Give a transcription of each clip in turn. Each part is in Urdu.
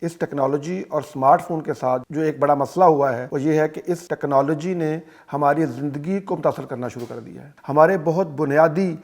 اس ٹیکنالوجی اور اسمارٹ فون کے ساتھ جو ایک بڑا مسئلہ ہوا ہے وہ یہ ہے کہ اس ٹیکنالوجی نے ہماری زندگی کو متاثر کرنا شروع کر دیا ہے. ہمارے بہت بنیادی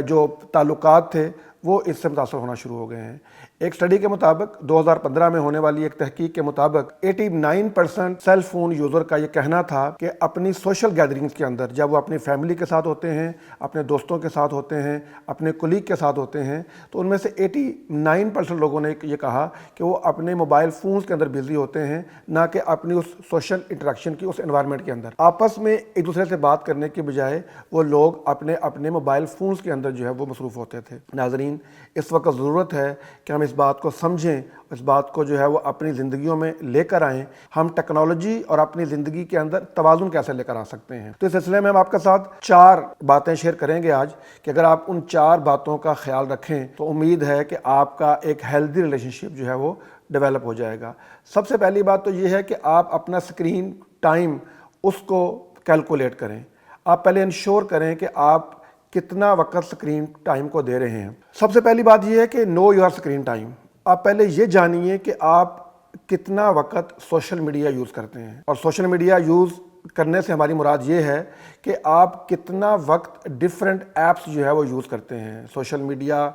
جو تعلقات تھے وہ اس سے متاثر ہونا شروع ہو گئے ہیں. ایک سٹڈی کے مطابق 2015 میں ہونے والی ایک تحقیق کے مطابق 89% سیل فون یوزر کا یہ کہنا تھا کہ اپنی سوشل گیدرنگز کے اندر جب وہ اپنی فیملی کے ساتھ ہوتے ہیں، اپنے دوستوں کے ساتھ ہوتے ہیں، اپنے کولیگ کے ساتھ ہوتے ہیں، تو ان میں سے 89% لوگوں نے یہ کہا کہ وہ اپنے موبائل فونز کے اندر بزی ہوتے ہیں، نہ کہ اپنی اس سوشل انٹریکشن کی اس انوائرمنٹ کے اندر. آپس میں ایک دوسرے سے بات کرنے کے بجائے وہ لوگ اپنے موبائل فونز کے اندر جو ہے وہ مصروف ہوتے تھے. ناظرین، اس وقت ضرورت ہے کہ ہم اس بات کو سمجھیں، اس بات کو جو ہے وہ اپنی زندگیوں میں لے کر آئیں. ہم ٹیکنالوجی اور اپنی زندگی کے اندر توازن کیسے لے کر آ سکتے ہیں. تو اس سلسلے میں ہم آپ کے ساتھ 4 باتیں شیئر کریں گے آج کہ اگر آپ ان 4 باتوں کا خیال رکھیں تو امید ہے کہ آپ کا ایک ہیلدی ریلیشن شپ جو ہے وہ ڈیولپ ہو جائے گا. سب سے پہلی بات تو یہ ہے کہ آپ اپنا اسکرین ٹائم اس کو کیلکولیٹ کریں. آپ پہلے انشور کریں کہ آپ کتنا وقت اسکرین ٹائم کو دے رہے ہیں. سب سے پہلی بات یہ ہے کہ نو یور اسکرین ٹائم. آپ پہلے یہ جانیے کہ آپ کتنا وقت سوشل میڈیا یوز کرتے ہیں. اور سوشل میڈیا یوز کرنے سے ہماری مراد یہ ہے کہ آپ کتنا وقت ڈفرینٹ ایپس جو ہے وہ یوز کرتے ہیں. سوشل میڈیا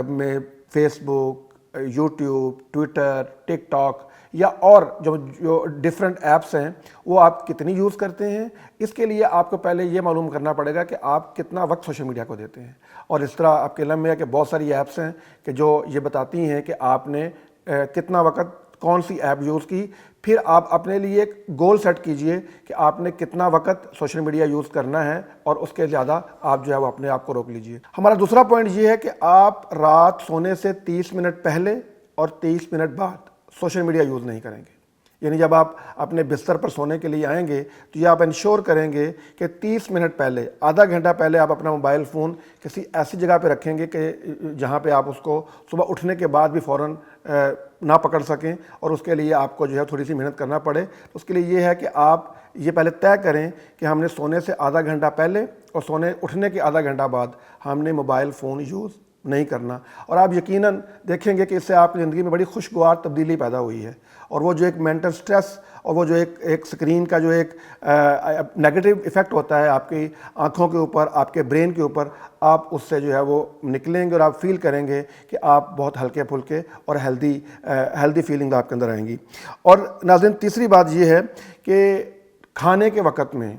میں فیس بک، یوٹیوب، ٹویٹر، ٹک ٹاک یا اور جو ڈفرینٹ ایپس ہیں وہ آپ کتنی یوز کرتے ہیں. اس کے لیے آپ کو پہلے یہ معلوم کرنا پڑے گا کہ آپ کتنا وقت سوشل میڈیا کو دیتے ہیں. اور اس طرح آپ کے علم میں ہے کہ بہت ساری ایپس ہیں کہ جو یہ بتاتی ہیں کہ آپ نے کتنا وقت کون سی ایپ یوز کی. پھر آپ اپنے لیے ایک گول سیٹ کیجئے کہ آپ نے کتنا وقت سوشل میڈیا یوز کرنا ہے اور اس کے زیادہ آپ جو ہے وہ اپنے آپ کو روک لیجئے. ہمارا دوسرا پوائنٹ یہ ہے کہ آپ رات سونے سے 30 منٹ پہلے اور 30 منٹ بعد سوشل میڈیا یوز نہیں کریں گے. یعنی جب آپ اپنے بستر پر سونے کے لیے آئیں گے تو یہ آپ انشور کریں گے کہ 30 منٹ پہلے، آدھا گھنٹہ پہلے آپ اپنا موبائل فون کسی ایسی جگہ پہ رکھیں گے کہ جہاں پہ آپ اس کو صبح اٹھنے کے بعد بھی فوراً نہ پکڑ سکیں اور اس کے لیے آپ کو جو ہے تھوڑی سی محنت کرنا پڑے. تو اس کے لیے یہ ہے کہ آپ یہ پہلے طے کریں کہ ہم نے سونے سے آدھا گھنٹہ پہلے اور اٹھنے کے آدھا گھنٹہ بعد ہم نے موبائل فون یوز نہیں کرنا. اور آپ یقیناً دیکھیں گے کہ اس سے آپ کی زندگی میں بڑی خوشگوار تبدیلی پیدا ہوئی ہے. اور وہ جو ایک مینٹل سٹریس اور وہ جو ایک سکرین کا جو ایک نیگیٹو ایفیکٹ ہوتا ہے آپ کی آنکھوں کے اوپر، آپ کے برین کے اوپر، آپ اس سے جو ہے وہ نکلیں گے اور آپ فیل کریں گے کہ آپ بہت ہلکے پھلکے اور ہیلدی فیلنگ آپ کے اندر آئیں گی. اور ناظرین، تیسری بات یہ ہے کہ کھانے کے وقت میں،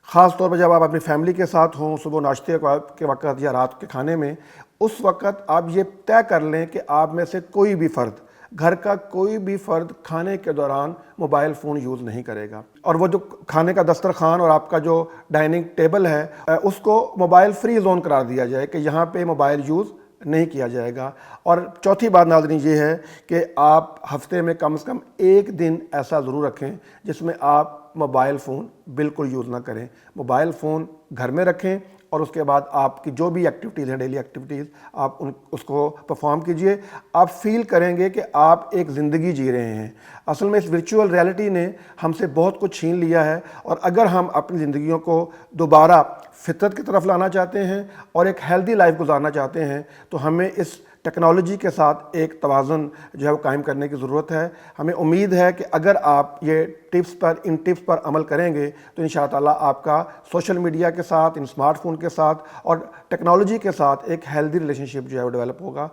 خاص طور پر جب آپ اپنی فیملی کے ساتھ ہوں، صبح ناشتے کے وقت یا رات کے کھانے میں، اس وقت آپ یہ طے کر لیں کہ آپ میں سے کوئی بھی فرد، گھر کا کوئی بھی فرد کھانے کے دوران موبائل فون یوز نہیں کرے گا. اور وہ جو کھانے کا دسترخوان اور آپ کا جو ڈائننگ ٹیبل ہے اس کو موبائل فری زون قرار دیا جائے کہ یہاں پہ موبائل یوز نہیں کیا جائے گا. اور چوتھی بات ناظرین یہ ہے کہ آپ ہفتے میں کم سے کم ایک دن ایسا ضرور رکھیں جس میں آپ موبائل فون بالکل یوز نہ کریں. موبائل فون گھر میں رکھیں اور اس کے بعد آپ کی جو بھی ایکٹیویٹیز ہیں، ڈیلی ایکٹیویٹیز، آپ اس کو پرفارم کیجئے. آپ فیل کریں گے کہ آپ ایک زندگی جی رہے ہیں. اصل میں اس ورچوئل ریئلٹی نے ہم سے بہت کچھ چھین لیا ہے. اور اگر ہم اپنی زندگیوں کو دوبارہ فطرت کی طرف لانا چاہتے ہیں اور ایک ہیلدی لائف گزارنا چاہتے ہیں تو ہمیں اس ٹیکنالوجی کے ساتھ ایک توازن جو ہے وہ قائم کرنے کی ضرورت ہے. ہمیں امید ہے کہ اگر آپ ان ٹپس پر عمل کریں گے تو انشاءاللہ آپ کا سوشل میڈیا کے ساتھ، ان اسمارٹ فون کے ساتھ اور ٹیکنالوجی کے ساتھ ایک ہیلدی ریلیشن شپ جو ہے وہ ڈیولپ ہوگا.